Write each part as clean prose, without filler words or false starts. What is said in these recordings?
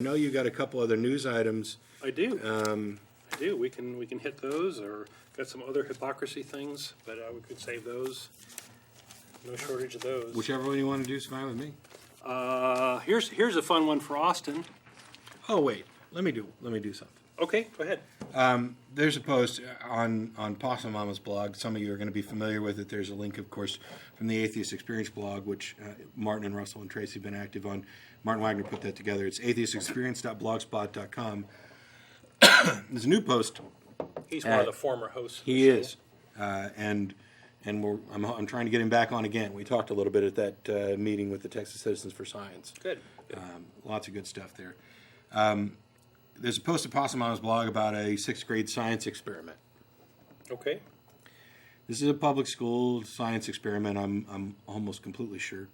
I know you got a couple other news items. I do. I do. We can hit those, or got some other hypocrisy things, but we could save those. No shortage of those. Whichever one you want to do is fine with me. Here's a fun one for Austin. Oh wait, let me do something. Okay, go ahead. There's a post on Possum Mama's blog. Some of you are going to be familiar with it. There's a link, of course, from the Atheist Experience blog, which Martin and Russell and Tracy have been active on. Martin Wagner put that together. It's atheistexperience.blogspot.com. There's a new post. He's one of the former hosts. He is, and I'm trying to get him back on again. We talked a little bit at that meeting with the Texas Citizens for Science. Good. Lots of good stuff there. There's a post at Possum Mama's blog about a 6th grade science experiment. Okay. This is a public school science experiment, I'm almost completely sure.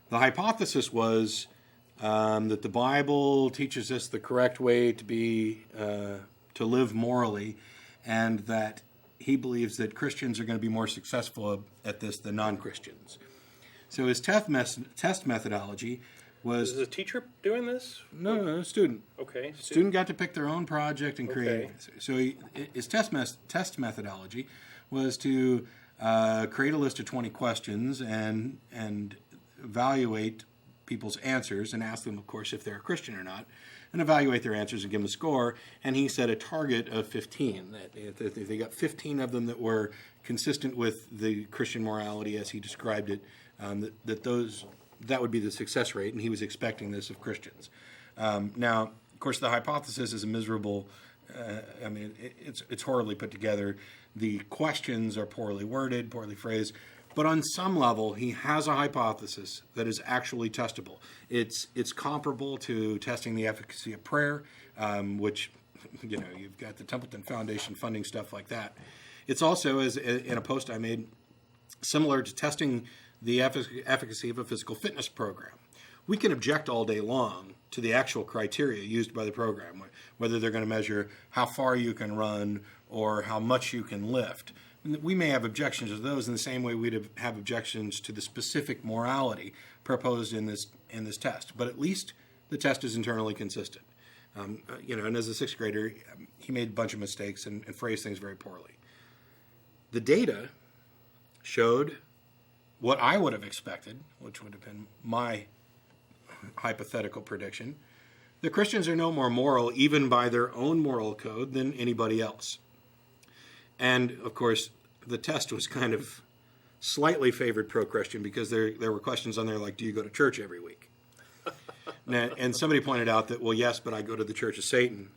The hypothesis was that the Bible teaches us the correct way to live morally, and that he believes that Christians are going to be more successful at this than non-Christians. So his test methodology was... Is the teacher doing this? No, a student. Okay. Student got to pick their own project and create it. So his test methodology was to create a list of 20 questions and evaluate people's answers and ask them, of course, if they're a Christian or not, and evaluate their answers and give them a score. And he set a target of 15. That if they got 15 of them that were consistent with the Christian morality as he described it, that would be the success rate, and he was expecting this of Christians. Now, of course, the hypothesis is a miserable. It's horribly put together. The questions are poorly worded, poorly phrased. But on some level, he has a hypothesis that is actually testable. It's comparable to testing the efficacy of prayer, which, you've got the Templeton Foundation funding stuff like that. It's also, as in a post I made, similar to testing the efficacy of a physical fitness program. We can object all day long to the actual criteria used by the program, whether they're going to measure how far you can run or how much you can lift. We may have objections to those in the same way we'd have objections to the specific morality proposed in this test. But at least the test is internally consistent. And as a 6th grader, he made a bunch of mistakes and phrased things very poorly. The data showed what I would have expected, which would have been my hypothetical prediction. The Christians are no more moral, even by their own moral code, than anybody else. And, of course, the test was kind of slightly favored pro-Christian because there were questions on there like, do you go to church every week? And somebody pointed out that, well, yes, but I go to the Church of Satan.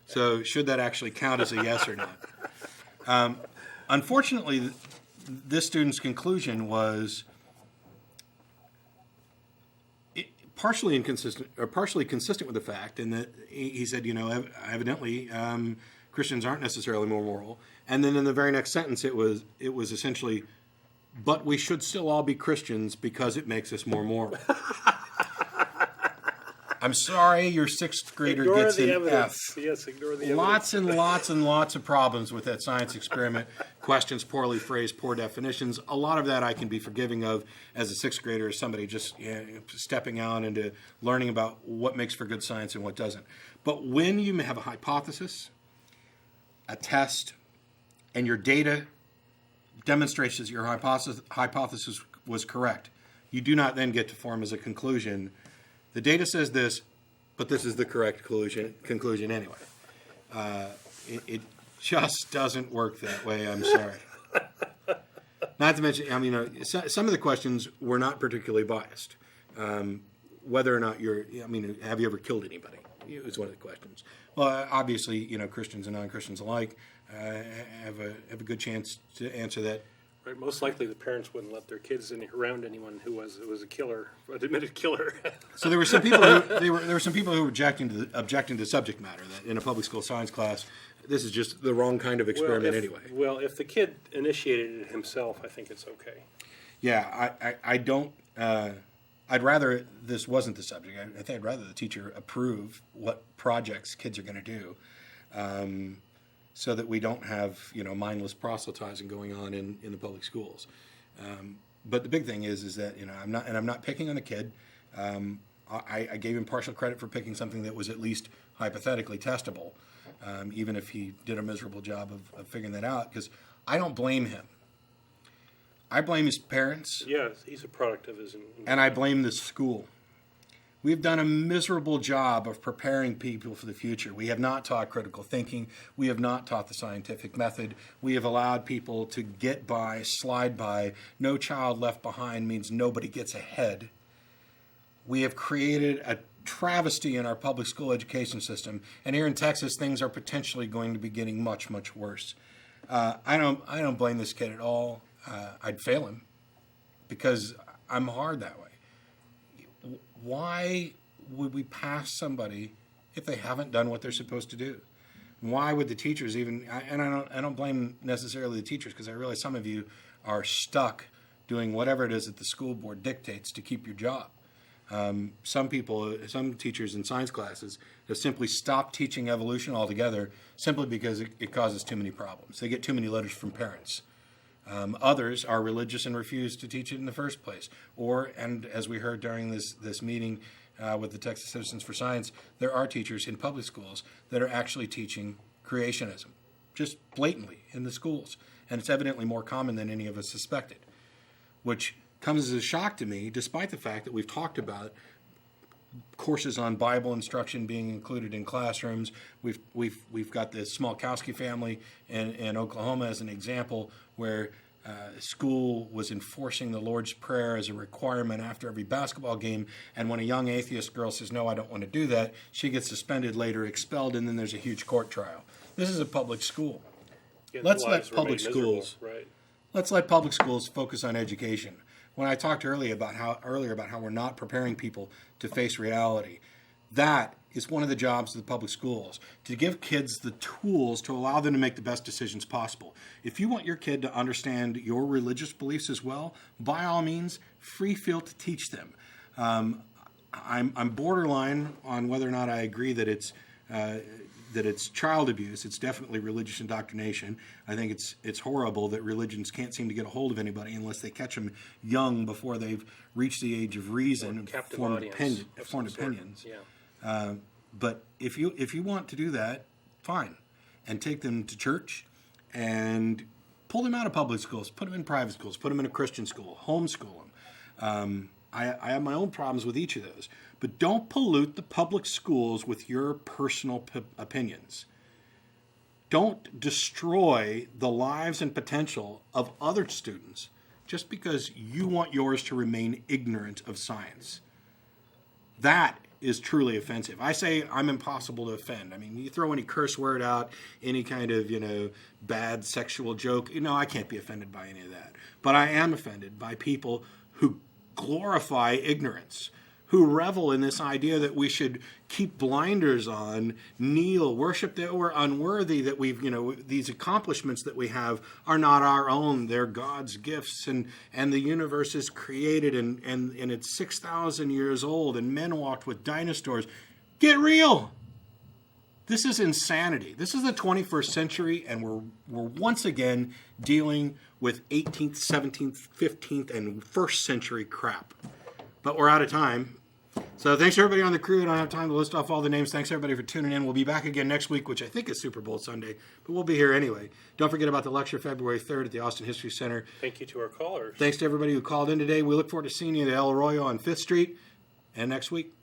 So should that actually count as a yes or not? Unfortunately, this student's conclusion was partially inconsistent, or partially consistent with the fact, in that he said, evidently Christians aren't necessarily more moral. And then in the very next sentence, it was essentially, but we should still all be Christians because it makes us more moral. I'm sorry, your 6th grader gets an F. Yes, ignore the lots evidence. and lots and lots of problems with that science experiment. Questions poorly phrased, poor definitions. A lot of that I can be forgiving of as a 6th grader, as somebody just stepping out into learning about what makes for good science and what doesn't. But when you have a hypothesis, a test, and your data demonstrates that your hypothesis was correct, you do not then get to form as a conclusion, the data says this, but this is the correct conclusion anyway. It just doesn't work that way, I'm sorry. Not to mention, some of the questions were not particularly biased. Whether or not have you ever killed anybody? Is one of the questions. Well, obviously, Christians and non-Christians alike have a good chance to answer that. Right, most likely the parents wouldn't let their kids around anyone who was a killer, an admitted killer. So there were some people who were objecting to subject matter, that in a public school science class, this is just the wrong kind of experiment anyway. Well, if the kid initiated it himself, I think it's okay. Yeah, I don't. I'd rather this wasn't the subject. I think I'd rather the teacher approve what projects kids are going to do. So that we don't have mindless proselytizing going on in the public schools. But the big thing is that I'm not picking on the kid. I gave him partial credit for picking something that was at least hypothetically testable, even if he did a miserable job of figuring that out, because I don't blame him. I blame his parents. Yeah, he's a product of his... And I blame the school. We've done a miserable job of preparing people for the future. We have not taught critical thinking. We have not taught the scientific method. We have allowed people to get by, slide by. No child left behind means nobody gets ahead. We have created a travesty in our public school education system. And here in Texas, things are potentially going to be getting much, much worse. I don't blame this kid at all. I'd fail him because I'm hard that way. Why would we pass somebody if they haven't done what they're supposed to do? Why would the teachers even? And I don't blame necessarily the teachers, because I realize some of you are stuck doing whatever it is that the school board dictates to keep your job. Some teachers in science classes have simply stopped teaching evolution altogether simply because it causes too many problems. They get too many letters from parents. Others are religious and refuse to teach it in the first place. And as we heard during this meeting with the Texas Citizens for Science, there are teachers in public schools that are actually teaching creationism, just blatantly in the schools. And it's evidently more common than any of us suspected, which comes as a shock to me, despite the fact that we've talked about courses on Bible instruction being included in classrooms. We've got the Smolkowski family in Oklahoma as an example, where school was enforcing the Lord's Prayer as a requirement after every basketball game, and when a young atheist girl says, no, I don't want to do that, she gets suspended, later expelled, and then there's a huge court trial. This is a public school. Yeah, Let's let public schools focus on education. When I talked earlier about how we're not preparing people to face reality, that is one of the jobs of the public schools, to give kids the tools to allow them to make the best decisions possible. If you want your kid to understand your religious beliefs as well, by all means, free field to teach them. I'm borderline on whether or not I agree that it's child abuse. It's definitely religious indoctrination. I think it's horrible that religions can't seem to get a hold of anybody unless they catch them young before they've reached the age of reason and formed opinions. Yeah. But if you want to do that, fine, and take them to church and pull them out of public schools, put them in private schools, put them in a Christian school, homeschool them. I have my own problems with each of those. But don't pollute the public schools with your personal opinions. Don't destroy the lives and potential of other students just because you want yours to remain ignorant of science. That is truly offensive. I say I'm impossible to offend. I mean, you throw any curse word out, any kind of, bad sexual joke, I can't be offended by any of that. But I am offended by people who glorify ignorance, who revel in this idea that we should keep blinders on, kneel, worship that we're unworthy, that we've, these accomplishments that we have are not our own. They're God's gifts, and the universe is created and it's 6,000 years old, and men walked with dinosaurs. Get real! This is insanity. This is the 21st century, and we're once again dealing with 18th, 17th, 15th, and 1st century crap. But we're out of time. So thanks to everybody on the crew. I don't have time to list off all the names. Thanks everybody for tuning in. We'll be back again next week, which I think is Super Bowl Sunday, but we'll be here anyway. Don't forget about the lecture February 3rd at the Austin History Center. Thank you to our callers. Thanks to everybody who called in today. We look forward to seeing you at El Arroyo on 5th Street and next week.